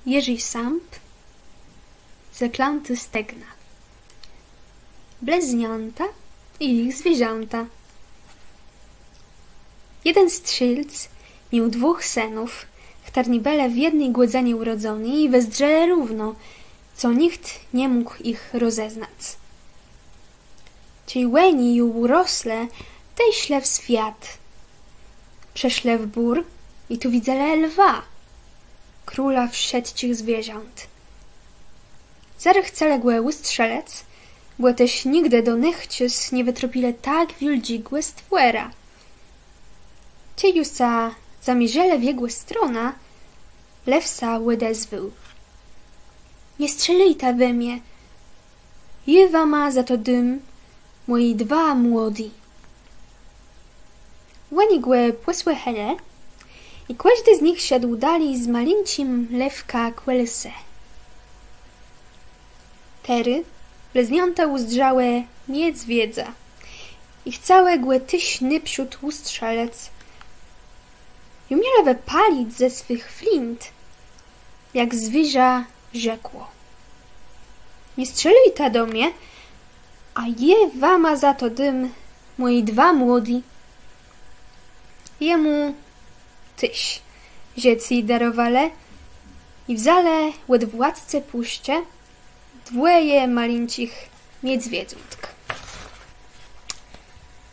Jerzy Sąb, Zaklęty stegna, Bliznięta i ich zwierzęta. Jeden strzelc miał 2 synów, którzy byli w jednej godzinie urodzeni i wyzdrzeli równo, co nikt nie mógł ich rozeznać. Ci łeni już urosle, tej szle w świat. Przeszle w bór i tu widzieli lwa, króla wszystkich zwierząt. Zarech ceległe ustrzelec, bo też nigdy do nichcius nie wytropile tak wieldzigłe stwora. Ci już zamierzele w jego strona, lewsa odezwał. Nie strzelejta we mnie, jewa ma za to dym moi 2 młodi. Łeni głe posłychele i każdy z nich siadł dalej z malincim lewka kłelse. Tery bliźnięta uzdrzałe niedźwiedza i całe głe tyśny przód ustrzelec. I umiele wypalić ze swych flint, jak zwierza rzekło. Nie strzelejta do mnie, a jewa ma za to dym moi 2 młodi. Jemu tyś rzeci darowale i wzale od władcy puście 2 malincich niedźwiedziątk.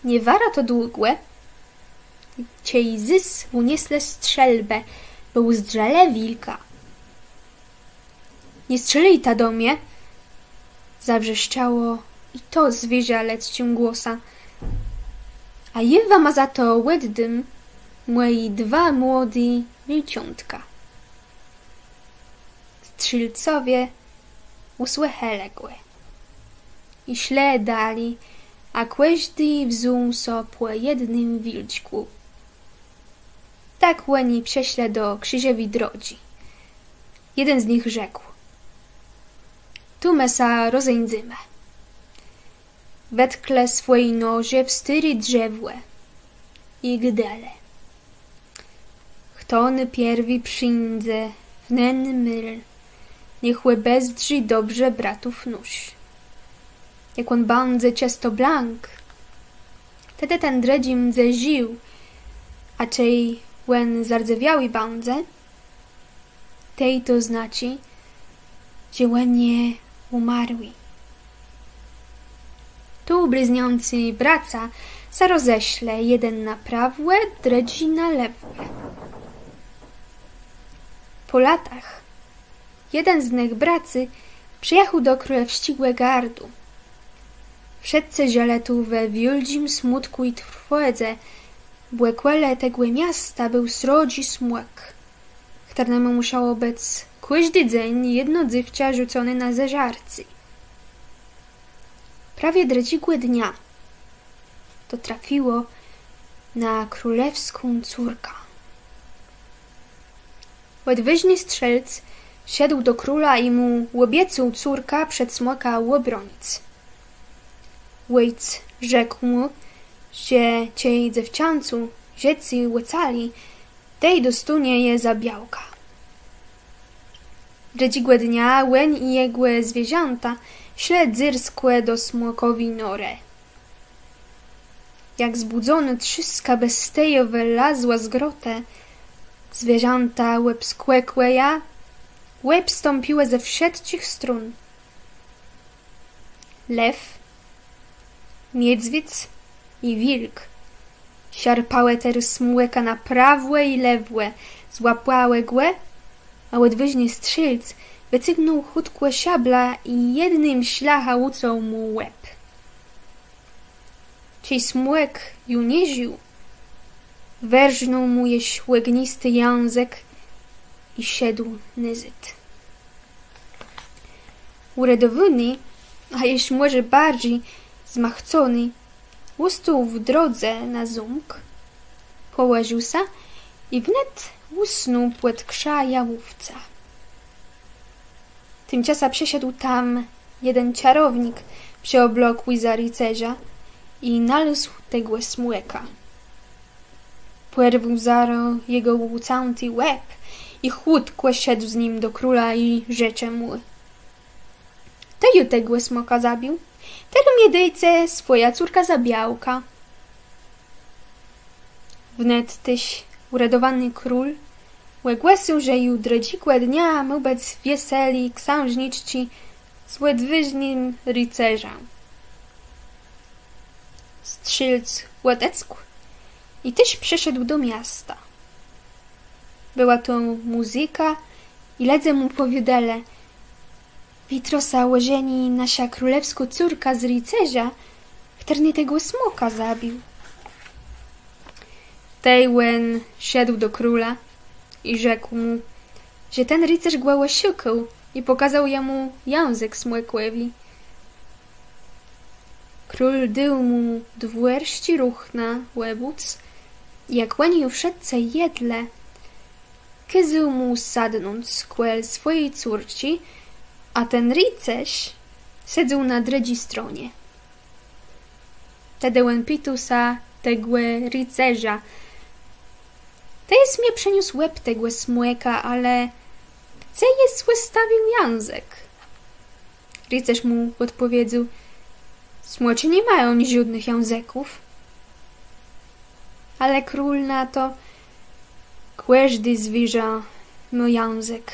Nie wara to długłe, ciej zys uniesle strzelbę, bo uzdrzele wilka. Nie strzelejta do mnie, zawrzeszczało i to zwierzę leckim głosa, a jewa ma za to łed dym moi 2 młodi wilciątka. Strzelcowie usłycheległe i szle dali, a każdy wziął so po jednym wilczku. Tak łeni prześle do krzyżowej drodzi. Jeden z nich rzekł: tu my sa rozejdziemy. Wetkle swojej noże w styry drzewłe i gdele. Chtony pierwi przyjdzie w nen myl, niechłe bezdrzy dobrze bratów nóż. Jak on bandze ciasto blank, wtedy ten dredzim zeżył, a czej łen zardzewiały bandze, tej to znaczy, że łenie umarły. Tu bliźniący braca sa roześle, jeden na prawłe, dredzi na lewłe. Po latach jeden z nich bracy przyjechał do królewścigłe gardu. Wszedce ziele tu we wieldzim smutku i trwodze, błekwele tegłe miasta był srodzi smłek, któremu musiało być każdy dzień jedno dziewczę rzucone na zeżarcy. Prawie dredzigłe dnia to trafiło na królewską córkę. Odważny strzelc siadł do króla i mu obiecał córka przed smoka obronić. Łojc rzekł mu, że ciej dziewczęcu rzecy łecali, tej dostunie je za białka. Dredzigłe dnia łeń i jegłe zwierzęta szle dzyrskłe do smokowi norę. Jak zbudzony trzyska bestejo wylazła z grotę, zwierzęta łeb skłekłe ja, łeb stąpiłe ze wszystkich strun. Lew, niedźwiedź i wilk siarpałe ter smłeka na prawłe i lewłe, złapałe głę, a odważny strzelc wycygnął chudkłe siabla i jednym ślacha ucął mu łeb. Ciej smłek ju nie żył, werżnął mu jeś łegnisty język i siedł nyzyt. Uradowany, a jeś może bardziej zmachcony, ustał w drodze na ząg, położył sa i wnet usnął płet krza jałówca. Tymczasem przesiadł tam jeden czarownik przeoblokły za rycerza i nalósł tegłe smłeka. Płerwał zaro jego łucanty łeb i chłódko szedł z nim do króla i rzecze mu: to tego smoka zabił, tego miedejce swoja córka zabiałka. Wnet tyś uradowany król łegłesył, że jutro dzikłe dnia mubec wieseli księżniczci z łedwyżnym rycerzem. Strzelc łotecku i tyś przyszedł do miasta. Była to muzyka i ledze mu powiedele: Witrosa łożeni nasza królewsko córka z rycerza, który tego smoka zabił. Tejłen szedł do króla i rzekł mu, że ten rycerz głęło szukał i pokazał jemu język smokłewi. Król dył mu dwuerści ruch na łebuc i jak łeni w szedce jedle, kyzył mu sadnąc kłel swojej córci, a ten rycerz siedział na dredzi stronie. Tedy łen pitusa tegłe rycerza: Teś mnie przeniósł łeb tegłe smłeka, ale gdzie jest wystawił język? Rycerz mu odpowiedział: Smoczy nie mają żadnych języków. Ale król na to: Każdy zwierzę ma język.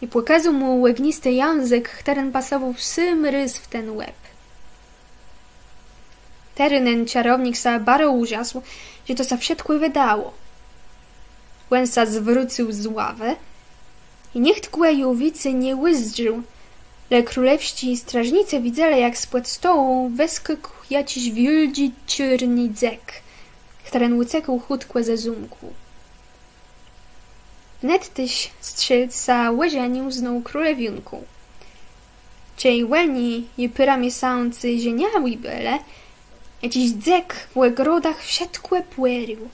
I pokazał mu łegnisty język, który pasował w sam rys w ten łeb. Terynen czarownik sa baro użasł, że to sa wszystko wydało. Łęsa zwrócił z ławy i niech tkłejowicy nie łyzdrzył, le królewści strażnicy widzieli, jak spod stołu wyskakł jakiś wielki czarny dzek, który uciekł chódkłe ze zumku. Wnet tyś strzelc za łyżeniu znał królewionku. Cej łeni i pyra miesący zieniały byle, jakiś dzek w ogrodach wszystko płerił.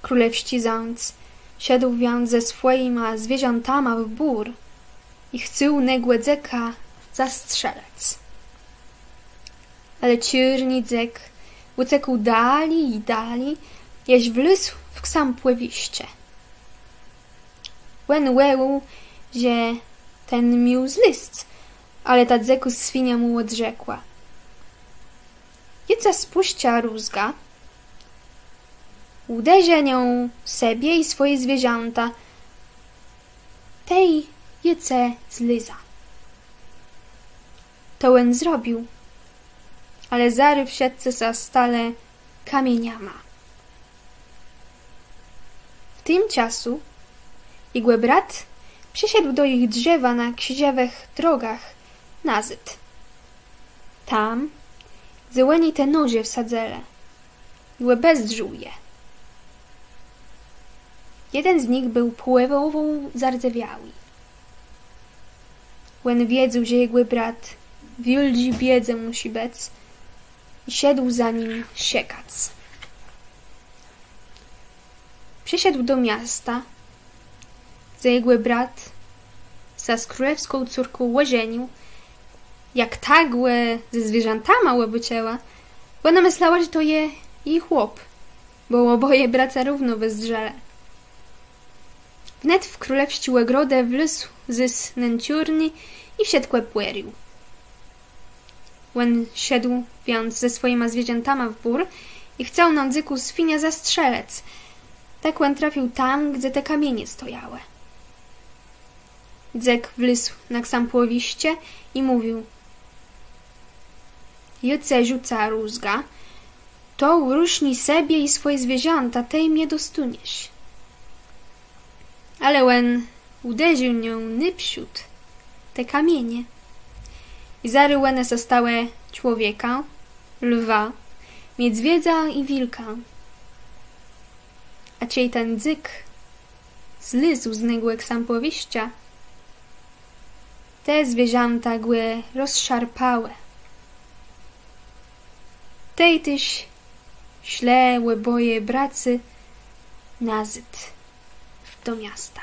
Królewści ząc siadł więc ze swoima zwierzętama w bór i chciał negłe dzeka zastrzelec. Ale czarny dzek uciekł dali i dali, jaś wlósł w sam pływiście. Łen łeł, że ten miał zlist, ale ta dzeku świnia mu odrzekła: Jeca spuścia rózga, uderzę nią siebie i swoje zwierzęta, tej jece zliza. To łen zrobił, ale zaryw siedce za stale kamieniama. W tym czasu igłe brat przyszedł do ich drzewa na krzyżowych drogach nazyd. Tam złeni te noże wsadzele, igłe bezdrzył je. Jeden z nich był pływową zardzewiały. Łen wiedział, że jego brat wielki biedze musi bec i siedł za nim siekac. Przyszedł do miasta, gdzie jego brat za z królewską córką łożenił, jak tagłe ze zwierzętama łobycięła, bo ona myślała, że to je jej chłop, bo oboje bracia równo bezdrzele. Wnet w królewści ogrodę wlósł zys nęciurny i wsiedkłe płerił. Łen siedł więc ze swoimi zwierzętama w bór i chciał na dzyku świnia zastrzelec. Tak łen trafił tam, gdzie te kamienie stojały. Dzek wlósł na sam płowiście i mówił: Juce rzuca rózga, to uruszni sobie i swoje zwierzęta, tej mnie dostuniesz. Ale łen uderzył nią nypsiut te kamienie i zarył łene zostałe człowieka, lwa, miedźwiedzia i wilka. A cej ten dzyk zlizł z negłek sam powiścia, te zwierzęta głe rozszarpałe. Tej tyś śle łeboje bracy nazyd do miasta.